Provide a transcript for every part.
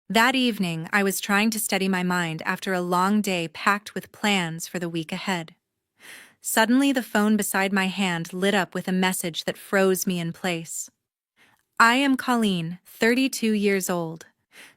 That evening, I was trying to steady my mind after a long day packed with plans for the week ahead. Suddenly, the phone beside my hand lit up with a message that froze me in place. I am Colleen, 32 years old,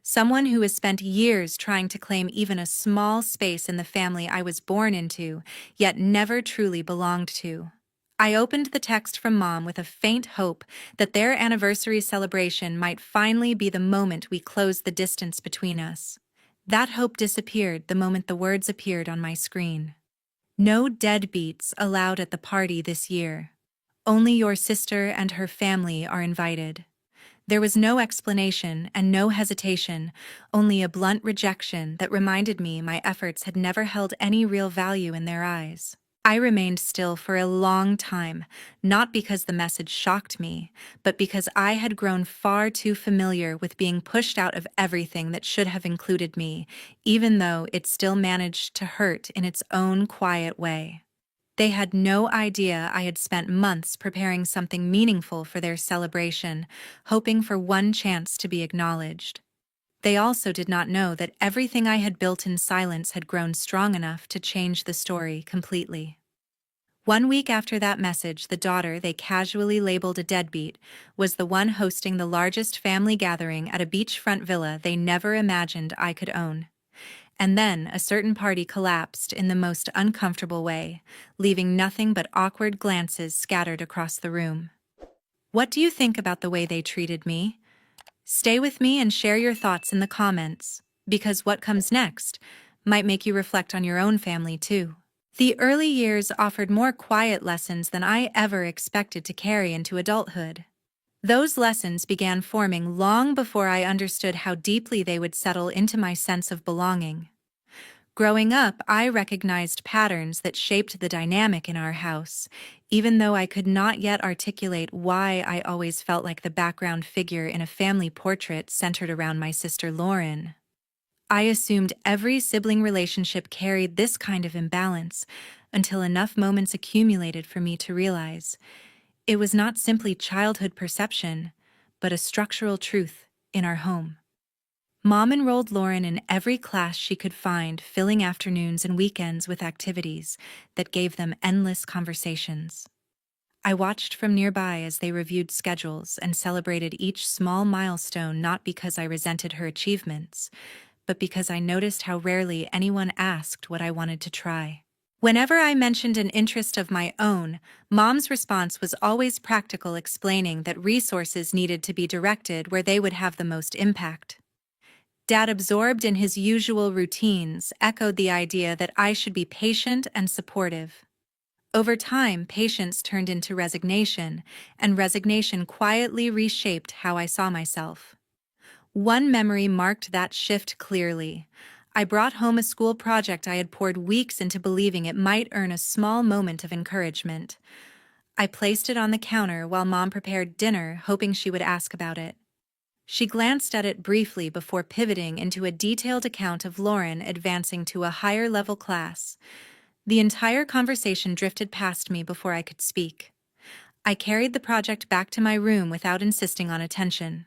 someone who has spent years trying to claim even a small space in the family I was born into, yet never truly belonged to. I opened the text from Mom with a faint hope that their anniversary celebration might finally be the moment we closed the distance between us. That hope disappeared the moment the words appeared on my screen. No deadbeats allowed at the party this year. Only your sister and her family are invited. There was no explanation and no hesitation, only a blunt rejection that reminded me my efforts had never held any real value in their eyes. I remained still for a long time, not because the message shocked me, but because I had grown far too familiar with being pushed out of everything that should have included me, even though it still managed to hurt in its own quiet way. They had no idea I had spent months preparing something meaningful for their celebration, hoping for one chance to be acknowledged. They also did not know that everything I had built in silence had grown strong enough to change the story completely. 1 week after that message, the daughter they casually labeled a deadbeat was the one hosting the largest family gathering at a beachfront villa they never imagined I could own. And then a certain party collapsed in the most uncomfortable way, leaving nothing but awkward glances scattered across the room. What do you think about the way they treated me? Stay with me and share your thoughts in the comments, because what comes next might make you reflect on your own family too. The early years offered more quiet lessons than I ever expected to carry into adulthood. Those lessons began forming long before I understood how deeply they would settle into my sense of belonging. Growing up, I recognized patterns that shaped the dynamic in our house, even though I could not yet articulate why I always felt like the background figure in a family portrait centered around my sister Lauren. I assumed every sibling relationship carried this kind of imbalance until enough moments accumulated for me to realize it was not simply childhood perception, but a structural truth in our home. Mom enrolled Lauren in every class she could find, filling afternoons and weekends with activities that gave them endless conversations. I watched from nearby as they reviewed schedules and celebrated each small milestone, not because I resented her achievements, but because I noticed how rarely anyone asked what I wanted to try. Whenever I mentioned an interest of my own, Mom's response was always practical, explaining that resources needed to be directed where they would have the most impact. Dad, absorbed in his usual routines, echoed the idea that I should be patient and supportive. Over time, patience turned into resignation, and resignation quietly reshaped how I saw myself. One memory marked that shift clearly. I brought home a school project I had poured weeks into, believing it might earn a small moment of encouragement. I placed it on the counter while Mom prepared dinner, hoping she would ask about it. She glanced at it briefly before pivoting into a detailed account of Lauren advancing to a higher-level class. The entire conversation drifted past me before I could speak. I carried the project back to my room without insisting on attention.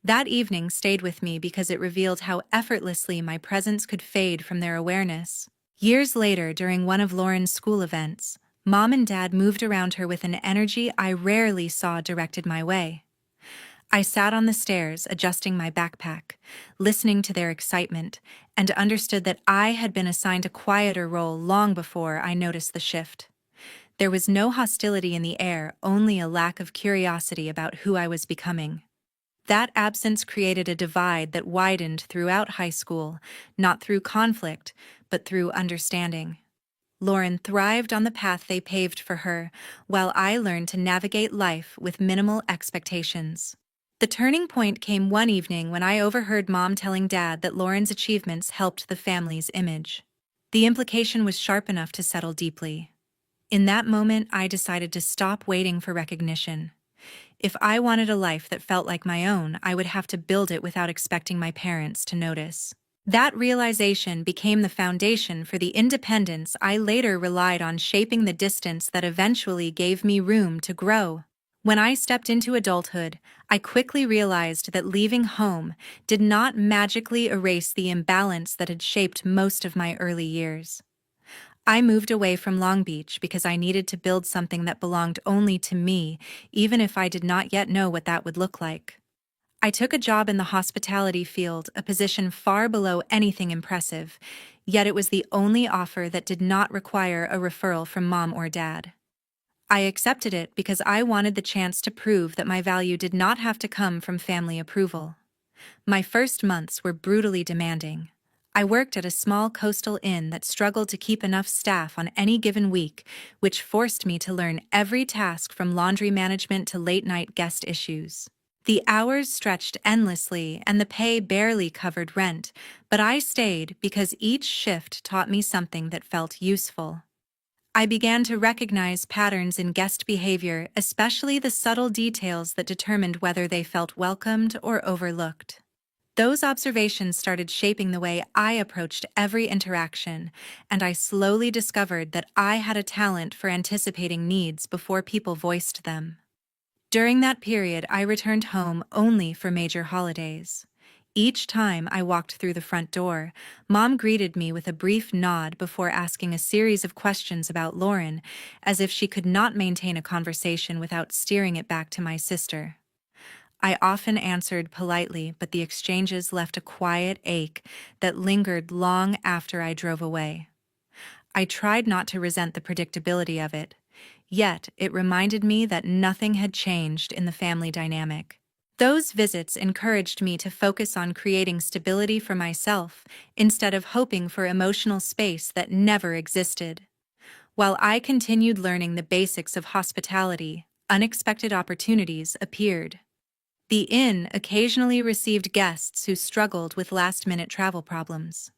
That evening stayed with me because it revealed how effortlessly my presence could fade from their awareness. Years later, during one of Lauren's school events, Mom and Dad moved around her with an energy I rarely saw directed my way. I sat on the stairs, adjusting my backpack, listening to their excitement, and understood that I had been assigned a quieter role long before I noticed the shift. There was no hostility in the air, only a lack of curiosity about who I was becoming. That absence created a divide that widened throughout high school, not through conflict, but through understanding. Lauren thrived on the path they paved for her, while I learned to navigate life with minimal expectations. The turning point came one evening when I overheard Mom telling Dad that Lauren's achievements helped the family's image. The implication was sharp enough to settle deeply. In that moment, I decided to stop waiting for recognition. If I wanted a life that felt like my own, I would have to build it without expecting my parents to notice. That realization became the foundation for the independence I later relied on, shaping the distance that eventually gave me room to grow. When I stepped into adulthood, I quickly realized that leaving home did not magically erase the imbalance that had shaped most of my early years. I moved away from Long Beach because I needed to build something that belonged only to me, even if I did not yet know what that would look like. I took a job in the hospitality field, a position far below anything impressive, yet it was the only offer that did not require a referral from mom or dad. I accepted it because I wanted the chance to prove that my value did not have to come from family approval. My first months were brutally demanding. I worked at a small coastal inn that struggled to keep enough staff on any given week, which forced me to learn every task from laundry management to late-night guest issues. The hours stretched endlessly and the pay barely covered rent, but I stayed because each shift taught me something that felt useful. I began to recognize patterns in guest behavior, especially the subtle details that determined whether they felt welcomed or overlooked. Those observations started shaping the way I approached every interaction, and I slowly discovered that I had a talent for anticipating needs before people voiced them. During that period, I returned home only for major holidays. Each time I walked through the front door, Mom greeted me with a brief nod before asking a series of questions about Lauren, as if she could not maintain a conversation without steering it back to my sister. I often answered politely, but the exchanges left a quiet ache that lingered long after I drove away. I tried not to resent the predictability of it, yet it reminded me that nothing had changed in the family dynamic. Those visits encouraged me to focus on creating stability for myself instead of hoping for emotional space that never existed. While I continued learning the basics of hospitality, unexpected opportunities appeared. The inn occasionally received guests who struggled with last-minute travel problems.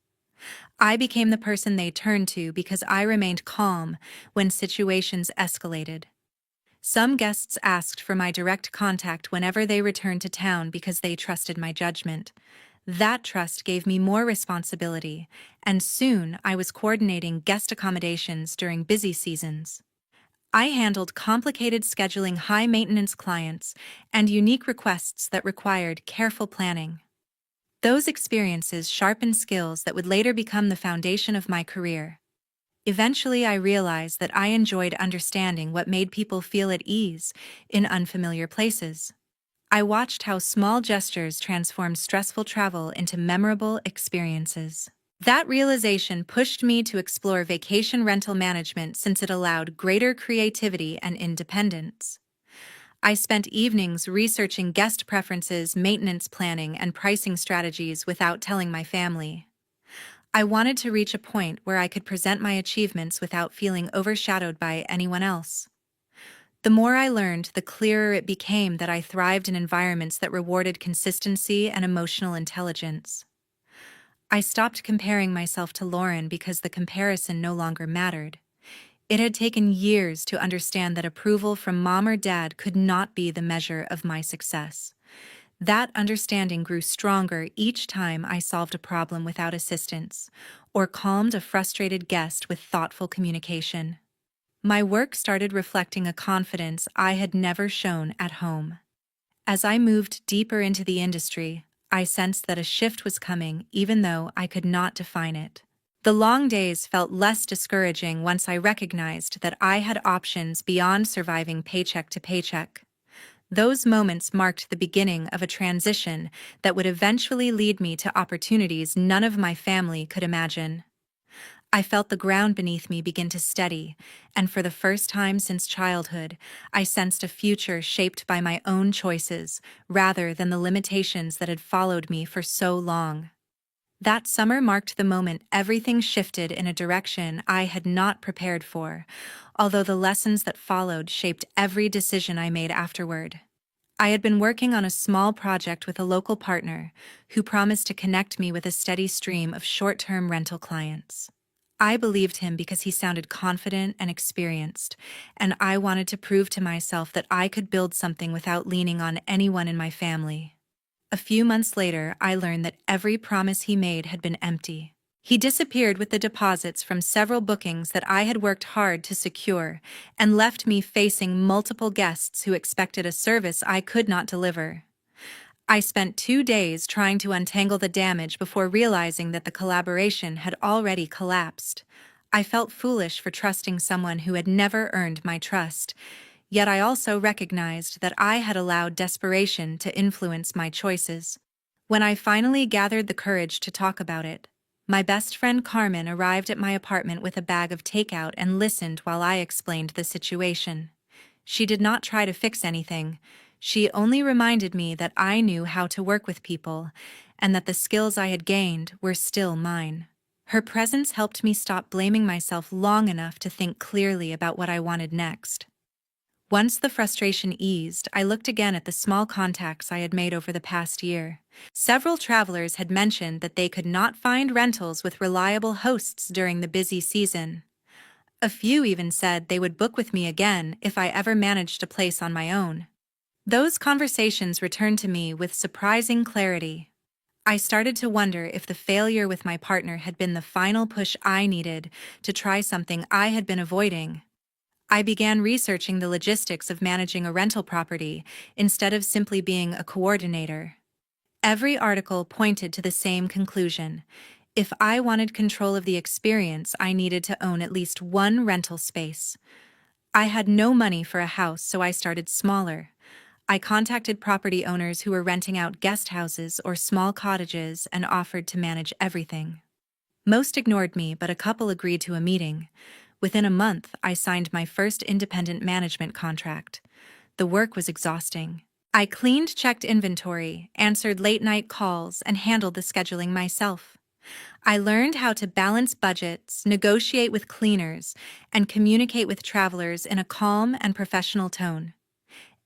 I became the person they turned to because I remained calm when situations escalated. Some guests asked for my direct contact whenever they returned to town because they trusted my judgment. That trust gave me more responsibility, and soon I was coordinating guest accommodations during busy seasons. I handled complicated scheduling high-maintenance clients and unique requests that required careful planning. Those experiences sharpened skills that would later become the foundation of my career. Eventually, I realized that I enjoyed understanding what made people feel at ease in unfamiliar places. I watched how small gestures transformed stressful travel into memorable experiences. That realization pushed me to explore vacation rental management since it allowed greater creativity and independence. I spent evenings researching guest preferences, maintenance planning, and pricing strategies without telling my family. I wanted to reach a point where I could present my achievements without feeling overshadowed by anyone else. The more I learned, the clearer it became that I thrived in environments that rewarded consistency and emotional intelligence. I stopped comparing myself to Lauren because the comparison no longer mattered. It had taken years to understand that approval from mom or dad could not be the measure of my success. That understanding grew stronger each time I solved a problem without assistance, or calmed a frustrated guest with thoughtful communication. My work started reflecting a confidence I had never shown at home. As I moved deeper into the industry, I sensed that a shift was coming, even though I could not define it. The long days felt less discouraging once I recognized that I had options beyond surviving paycheck to paycheck. Those moments marked the beginning of a transition that would eventually lead me to opportunities none of my family could imagine. I felt the ground beneath me begin to steady, and for the first time since childhood, I sensed a future shaped by my own choices, rather than the limitations that had followed me for so long. That summer marked the moment everything shifted in a direction I had not prepared for, although the lessons that followed shaped every decision I made afterward. I had been working on a small project with a local partner who promised to connect me with a steady stream of short-term rental clients. I believed him because he sounded confident and experienced, and I wanted to prove to myself that I could build something without leaning on anyone in my family. A few months later, I learned that every promise he made had been empty. He disappeared with the deposits from several bookings that I had worked hard to secure and left me facing multiple guests who expected a service I could not deliver. I spent 2 days trying to untangle the damage before realizing that the collaboration had already collapsed. I felt foolish for trusting someone who had never earned my trust, yet I also recognized that I had allowed desperation to influence my choices. When I finally gathered the courage to talk about it, my best friend Carmen arrived at my apartment with a bag of takeout and listened while I explained the situation. She did not try to fix anything. She only reminded me that I knew how to work with people and that the skills I had gained were still mine. Her presence helped me stop blaming myself long enough to think clearly about what I wanted next. Once the frustration eased, I looked again at the small contacts I had made over the past year. Several travelers had mentioned that they could not find rentals with reliable hosts during the busy season. A few even said they would book with me again if I ever managed a place on my own. Those conversations returned to me with surprising clarity. I started to wonder if the failure with my partner had been the final push I needed to try something I had been avoiding. I began researching the logistics of managing a rental property instead of simply being a coordinator. Every article pointed to the same conclusion. If I wanted control of the experience, I needed to own at least one rental space. I had no money for a house, so I started smaller. I contacted property owners who were renting out guest houses or small cottages and offered to manage everything. Most ignored me, but a couple agreed to a meeting. Within a month, I signed my first independent management contract. The work was exhausting. I cleaned checked inventory, answered late-night calls, and handled the scheduling myself. I learned how to balance budgets, negotiate with cleaners, and communicate with travelers in a calm and professional tone.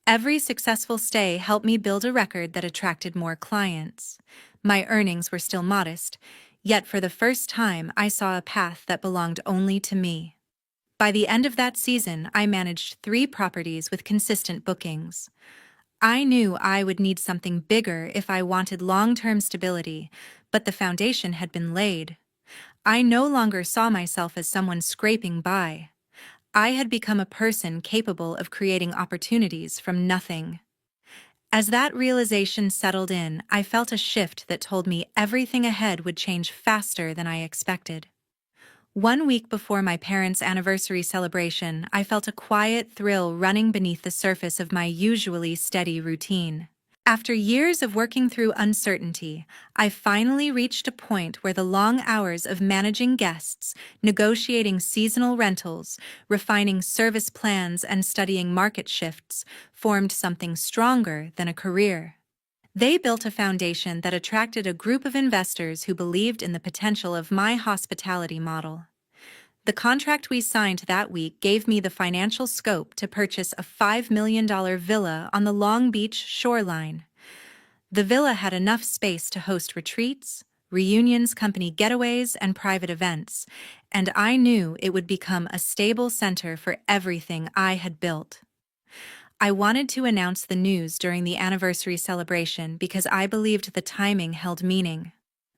Every successful stay helped me build a record that attracted more clients. My earnings were still modest, yet for the first time I saw a path that belonged only to me. By the end of that season, I managed 3 properties with consistent bookings. I knew I would need something bigger if I wanted long-term stability, but the foundation had been laid. I no longer saw myself as someone scraping by. I had become a person capable of creating opportunities from nothing. As that realization settled in, I felt a shift that told me everything ahead would change faster than I expected. 1 week before my parents' anniversary celebration, I felt a quiet thrill running beneath the surface of my usually steady routine. After years of working through uncertainty, I finally reached a point where the long hours of managing guests, negotiating seasonal rentals, refining service plans, and studying market shifts formed something stronger than a career. They built a foundation that attracted a group of investors who believed in the potential of my hospitality model. The contract we signed that week gave me the financial scope to purchase a $5 million villa on the Long Beach shoreline. The villa had enough space to host retreats, reunions, company getaways, and private events, and I knew it would become a stable center for everything I had built. I wanted to announce the news during the anniversary celebration because I believed the timing held meaning.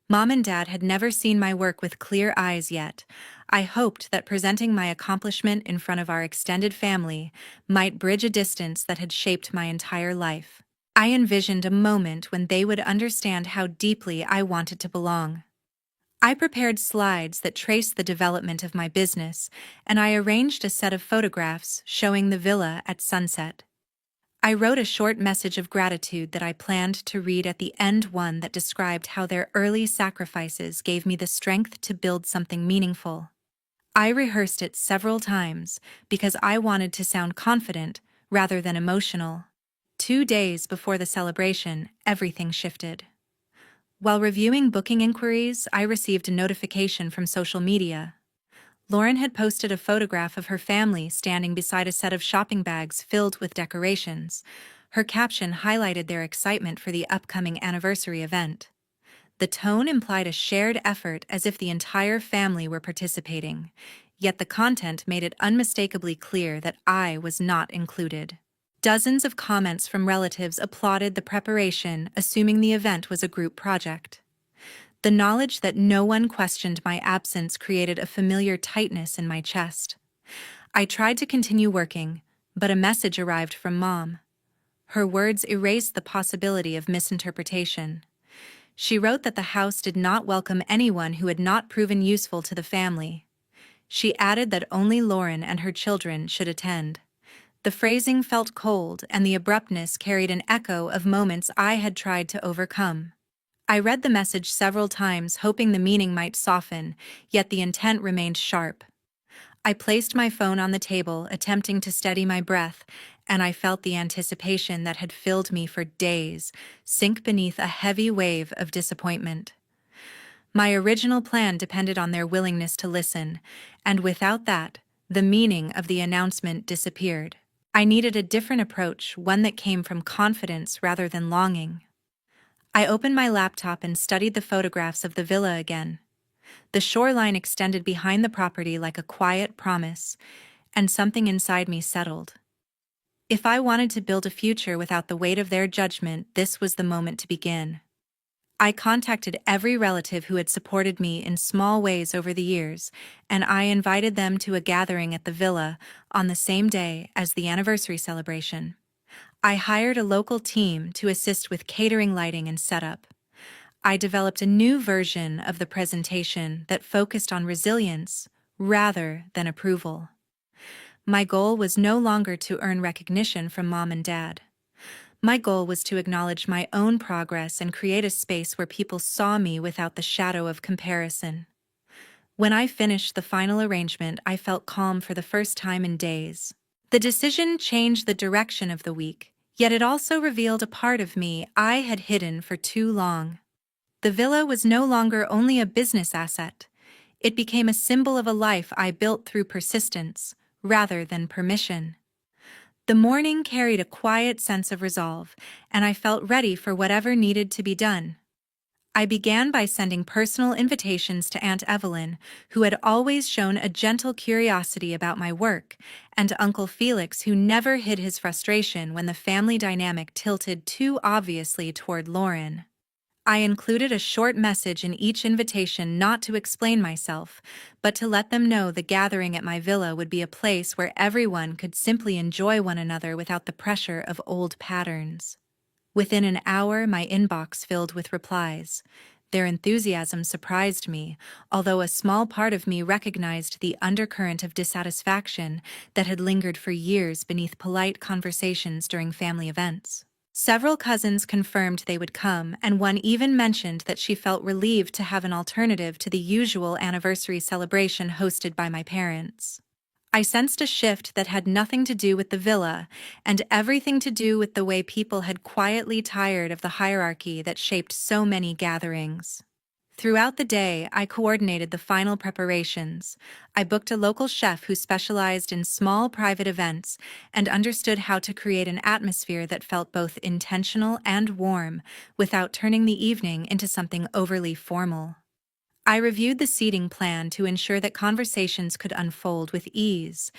Mom and Dad had never seen my work with clear eyes yet. I hoped that presenting my accomplishment in front of our extended family might bridge a distance that had shaped my entire life. I envisioned a moment when they would understand how deeply I wanted to belong. I prepared slides that traced the development of my business, and I arranged a set of photographs showing the villa at sunset. I wrote a short message of gratitude that I planned to read at the end, one that described how their early sacrifices gave me the strength to build something meaningful. I rehearsed it several times because I wanted to sound confident rather than emotional. 2 days before the celebration, everything shifted. While reviewing booking inquiries, I received a notification from social media. Lauren had posted a photograph of her family standing beside a set of shopping bags filled with decorations. Her caption highlighted their excitement for the upcoming anniversary event. The tone implied a shared effort, as if the entire family were participating, yet the content made it unmistakably clear that I was not included. Dozens of comments from relatives applauded the preparation, assuming the event was a group project. The knowledge that no one questioned my absence created a familiar tightness in my chest. I tried to continue working, but a message arrived from Mom. Her words erased the possibility of misinterpretation. She wrote that the house did not welcome anyone who had not proven useful to the family. She added that only Lauren and her children should attend. The phrasing felt cold, and the abruptness carried an echo of moments I had tried to overcome. I read the message several times, hoping the meaning might soften, yet the intent remained sharp. I placed my phone on the table, attempting to steady my breath, and I felt the anticipation that had filled me for days sink beneath a heavy wave of disappointment. My original plan depended on their willingness to listen, and without that, the meaning of the announcement disappeared. I needed a different approach, one that came from confidence rather than longing. I opened my laptop and studied the photographs of the villa again. The shoreline extended behind the property like a quiet promise, and something inside me settled. If I wanted to build a future without the weight of their judgment, this was the moment to begin. I contacted every relative who had supported me in small ways over the years, and I invited them to a gathering at the villa on the same day as the anniversary celebration. I hired a local team to assist with catering, lighting, and setup. I developed a new version of the presentation that focused on resilience rather than approval. My goal was no longer to earn recognition from Mom and Dad. My goal was to acknowledge my own progress and create a space where people saw me without the shadow of comparison. When I finished the final arrangement, I felt calm for the first time in days. The decision changed the direction of the week, yet it also revealed a part of me I had hidden for too long. The villa was no longer only a business asset. It became a symbol of a life I built through persistence, rather than permission. The morning carried a quiet sense of resolve, and I felt ready for whatever needed to be done. I began by sending personal invitations to Aunt Evelyn, who had always shown a gentle curiosity about my work, and to Uncle Felix, who never hid his frustration when the family dynamic tilted too obviously toward Lauren. I included a short message in each invitation, not to explain myself, but to let them know the gathering at my villa would be a place where everyone could simply enjoy one another without the pressure of old patterns. Within an hour, my inbox filled with replies. Their enthusiasm surprised me, although a small part of me recognized the undercurrent of dissatisfaction that had lingered for years beneath polite conversations during family events. Several cousins confirmed they would come, and one even mentioned that she felt relieved to have an alternative to the usual anniversary celebration hosted by my parents. I sensed a shift that had nothing to do with the villa, and everything to do with the way people had quietly tired of the hierarchy that shaped so many gatherings. Throughout the day, I coordinated the final preparations. I booked a local chef who specialized in small private events and understood how to create an atmosphere that felt both intentional and warm, without turning the evening into something overly formal. I reviewed the seating plan to ensure that conversations could unfold with ease.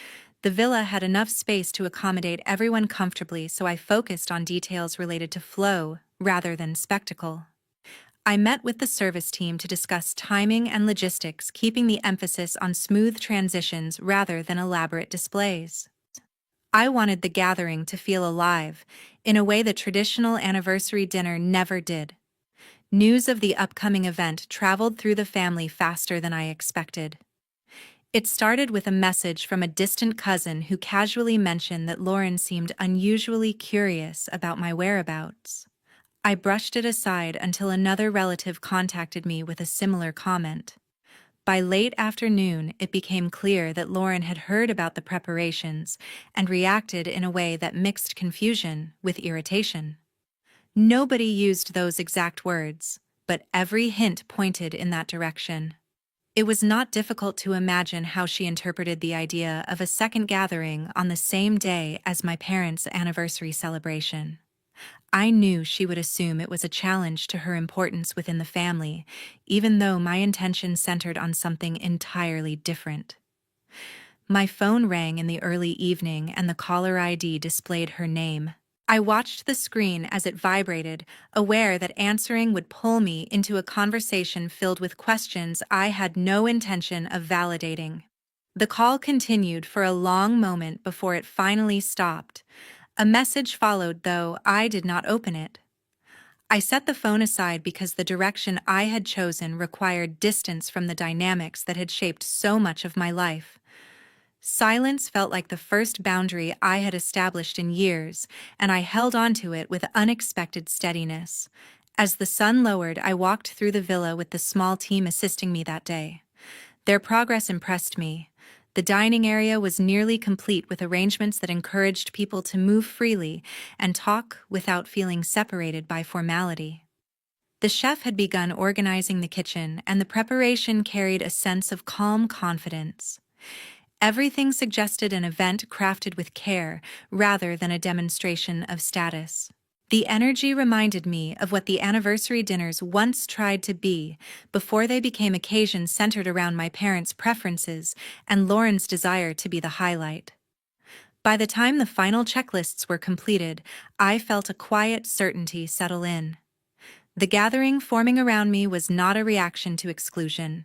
The villa had enough space to accommodate everyone comfortably, so I focused on details related to flow rather than spectacle. I met with the service team to discuss timing and logistics, keeping the emphasis on smooth transitions rather than elaborate displays. I wanted the gathering to feel alive, in a way the traditional anniversary dinner never did. News of the upcoming event traveled through the family faster than I expected. It started with a message from a distant cousin who casually mentioned that Lauren seemed unusually curious about my whereabouts. I brushed it aside until another relative contacted me with a similar comment. By late afternoon, it became clear that Lauren had heard about the preparations and reacted in a way that mixed confusion with irritation. Nobody used those exact words, but every hint pointed in that direction. It was not difficult to imagine how she interpreted the idea of a second gathering on the same day as my parents' anniversary celebration. I knew she would assume it was a challenge to her importance within the family, even though my intention centered on something entirely different. My phone rang in the early evening and the caller ID displayed her name. I watched the screen as it vibrated, aware that answering would pull me into a conversation filled with questions I had no intention of validating. The call continued for a long moment before it finally stopped. A message followed, though I did not open it. I set the phone aside because the direction I had chosen required distance from the dynamics that had shaped so much of my life. Silence felt like the first boundary I had established in years, and I held onto it with unexpected steadiness. As the sun lowered, I walked through the villa with the small team assisting me that day. Their progress impressed me. The dining area was nearly complete with arrangements that encouraged people to move freely and talk without feeling separated by formality. The chef had begun organizing the kitchen, and the preparation carried a sense of calm confidence. Everything suggested an event crafted with care rather than a demonstration of status. The energy reminded me of what the anniversary dinners once tried to be before they became occasions centered around my parents' preferences and Lauren's desire to be the highlight. By the time the final checklists were completed, I felt a quiet certainty settle in. The gathering forming around me was not a reaction to exclusion.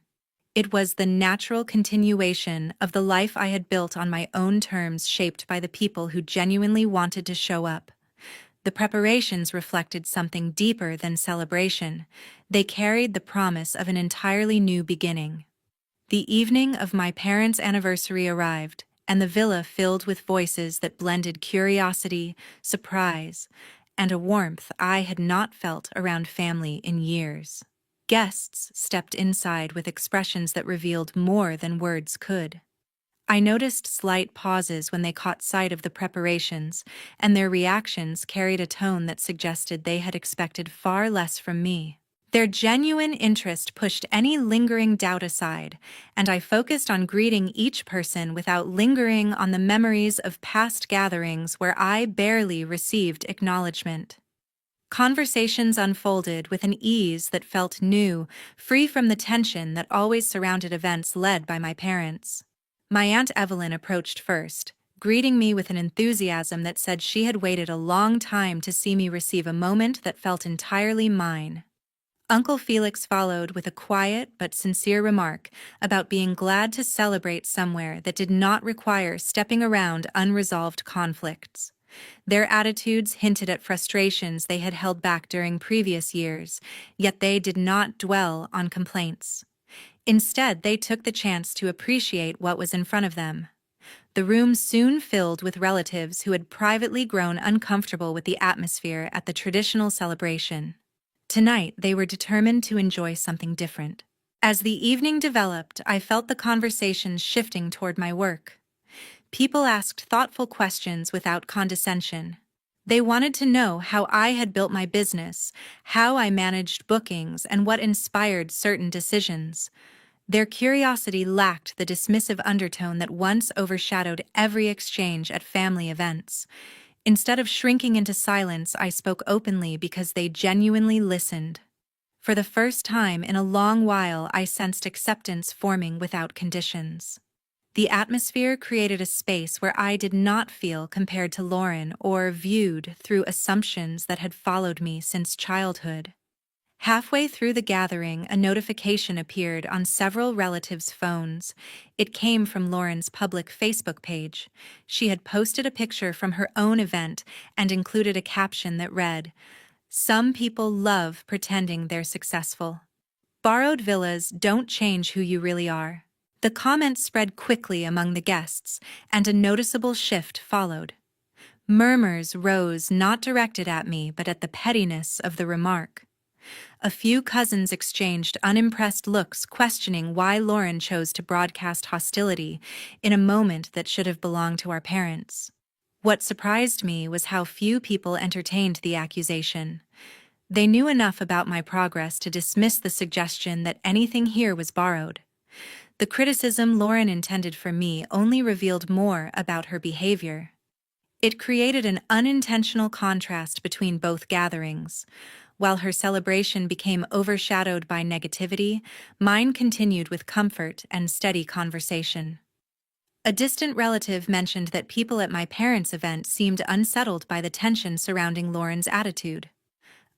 It was the natural continuation of the life I had built on my own terms, shaped by the people who genuinely wanted to show up. The preparations reflected something deeper than celebration. They carried the promise of an entirely new beginning. The evening of my parents' anniversary arrived, and the villa filled with voices that blended curiosity, surprise, and a warmth I had not felt around family in years. Guests stepped inside with expressions that revealed more than words could. I noticed slight pauses when they caught sight of the preparations, and their reactions carried a tone that suggested they had expected far less from me. Their genuine interest pushed any lingering doubt aside, and I focused on greeting each person without lingering on the memories of past gatherings where I barely received acknowledgement. Conversations unfolded with an ease that felt new, free from the tension that always surrounded events led by my parents. My Aunt Evelyn approached first, greeting me with an enthusiasm that said she had waited a long time to see me receive a moment that felt entirely mine. Uncle Felix followed with a quiet but sincere remark about being glad to celebrate somewhere that did not require stepping around unresolved conflicts. Their attitudes hinted at frustrations they had held back during previous years, yet they did not dwell on complaints. Instead, they took the chance to appreciate what was in front of them. The room soon filled with relatives who had privately grown uncomfortable with the atmosphere at the traditional celebration. Tonight, they were determined to enjoy something different. As the evening developed, I felt the conversation shifting toward my work. People asked thoughtful questions without condescension. They wanted to know how I had built my business, how I managed bookings, and what inspired certain decisions. Their curiosity lacked the dismissive undertone that once overshadowed every exchange at family events. Instead of shrinking into silence, I spoke openly because they genuinely listened. For the first time in a long while, I sensed acceptance forming without conditions. The atmosphere created a space where I did not feel compared to Lauren or viewed through assumptions that had followed me since childhood. Halfway through the gathering, a notification appeared on several relatives' phones. It came from Lauren's public Facebook page. She had posted a picture from her own event and included a caption that read, "Some people love pretending they're successful. Borrowed villas don't change who you really are." The comments spread quickly among the guests, and a noticeable shift followed. Murmurs rose, not directed at me, but at the pettiness of the remark. A few cousins exchanged unimpressed looks, questioning why Lauren chose to broadcast hostility in a moment that should have belonged to our parents. What surprised me was how few people entertained the accusation. They knew enough about my progress to dismiss the suggestion that anything here was borrowed. The criticism Lauren intended for me only revealed more about her behavior. It created an unintentional contrast between both gatherings. While her celebration became overshadowed by negativity, mine continued with comfort and steady conversation. A distant relative mentioned that people at my parents' event seemed unsettled by the tension surrounding Lauren's attitude.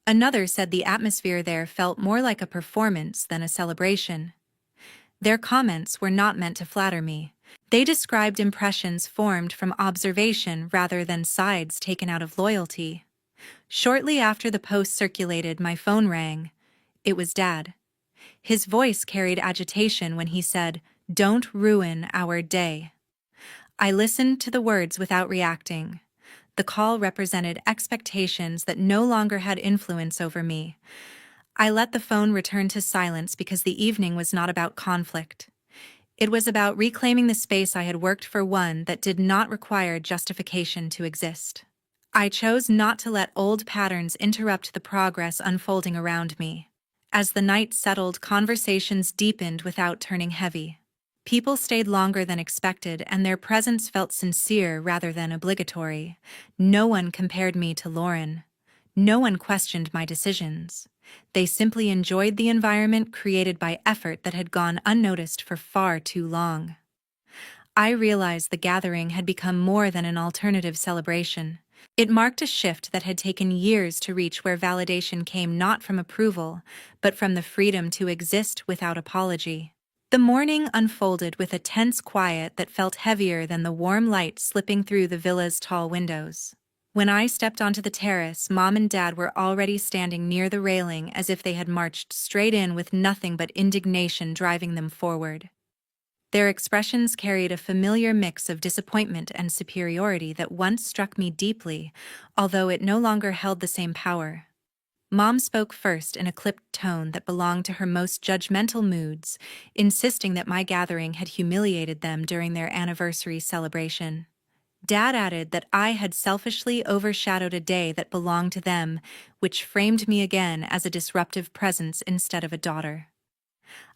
Another said the atmosphere there felt more like a performance than a celebration. Their comments were not meant to flatter me. They described impressions formed from observation rather than sides taken out of loyalty. Shortly after the post circulated, my phone rang. It was Dad. His voice carried agitation when he said, "Don't ruin our day." I listened to the words without reacting. The call represented expectations that no longer had influence over me. I let the phone return to silence because the evening was not about conflict. It was about reclaiming the space I had worked for, one that did not require justification to exist. I chose not to let old patterns interrupt the progress unfolding around me. As the night settled, conversations deepened without turning heavy. People stayed longer than expected, and their presence felt sincere rather than obligatory. No one compared me to Lauren. No one questioned my decisions. They simply enjoyed the environment created by effort that had gone unnoticed for far too long. I realized the gathering had become more than an alternative celebration. It marked a shift that had taken years to reach, where validation came not from approval, but from the freedom to exist without apology. The morning unfolded with a tense quiet that felt heavier than the warm light slipping through the villa's tall windows. When I stepped onto the terrace, Mom and Dad were already standing near the railing, as if they had marched straight in with nothing but indignation driving them forward. Their expressions carried a familiar mix of disappointment and superiority that once struck me deeply, although it no longer held the same power. Mom spoke first in a clipped tone that belonged to her most judgmental moods, insisting that my gathering had humiliated them during their anniversary celebration. Dad added that I had selfishly overshadowed a day that belonged to them, which framed me again as a disruptive presence instead of a daughter.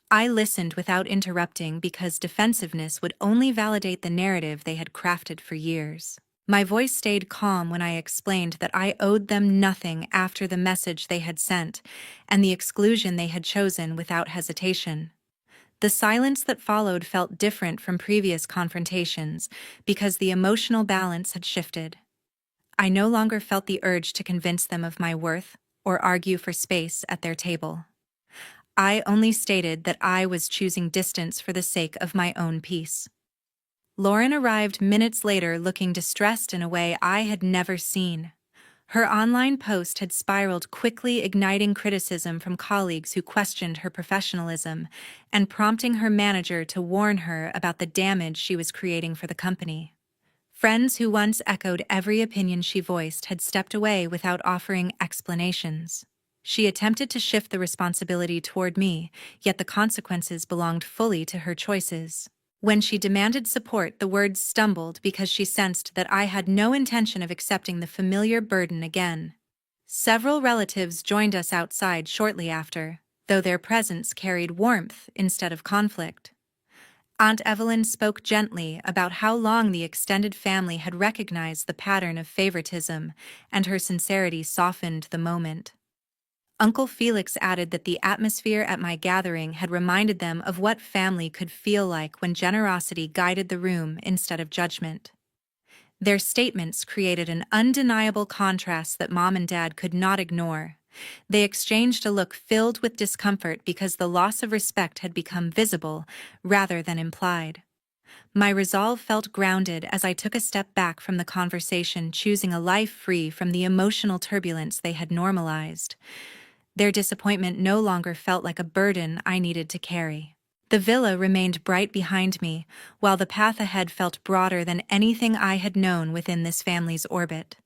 I listened without interrupting because defensiveness would only validate the narrative they had crafted for years. My voice stayed calm when I explained that I owed them nothing after the message they had sent and the exclusion they had chosen without hesitation. The silence that followed felt different from previous confrontations because the emotional balance had shifted. I no longer felt the urge to convince them of my worth or argue for space at their table. I only stated that I was choosing distance for the sake of my own peace. Lauren arrived minutes later, looking distressed in a way I had never seen. Her online post had spiraled quickly, igniting criticism from colleagues who questioned her professionalism and prompting her manager to warn her about the damage she was creating for the company. Friends who once echoed every opinion she voiced had stepped away without offering explanations. She attempted to shift the responsibility toward me, yet the consequences belonged fully to her choices. When she demanded support, the words stumbled because she sensed that I had no intention of accepting the familiar burden again. Several relatives joined us outside shortly after, though their presence carried warmth instead of conflict. Aunt Evelyn spoke gently about how long the extended family had recognized the pattern of favoritism, and her sincerity softened the moment. Uncle Felix added that the atmosphere at my gathering had reminded them of what family could feel like when generosity guided the room instead of judgment. Their statements created an undeniable contrast that Mom and Dad could not ignore. They exchanged a look filled with discomfort because the loss of respect had become visible rather than implied. My resolve felt grounded as I took a step back from the conversation, choosing a life free from the emotional turbulence they had normalized. Their disappointment no longer felt like a burden I needed to carry. The villa remained bright behind me, while the path ahead felt broader than anything I had known within this family's orbit.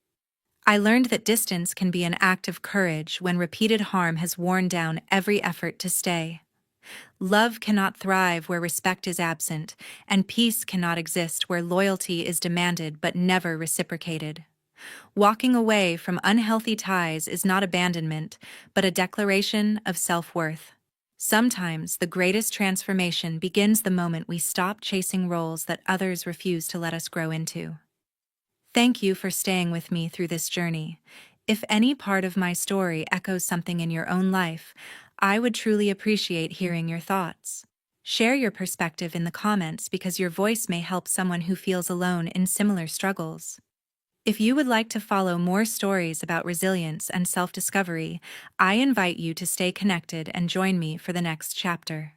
I learned that distance can be an act of courage when repeated harm has worn down every effort to stay. Love cannot thrive where respect is absent, and peace cannot exist where loyalty is demanded but never reciprocated. Walking away from unhealthy ties is not abandonment, but a declaration of self-worth. Sometimes the greatest transformation begins the moment we stop chasing roles that others refuse to let us grow into. Thank you for staying with me through this journey. If any part of my story echoes something in your own life, I would truly appreciate hearing your thoughts. Share your perspective in the comments because your voice may help someone who feels alone in similar struggles. If you would like to follow more stories about resilience and self-discovery, I invite you to stay connected and join me for the next chapter.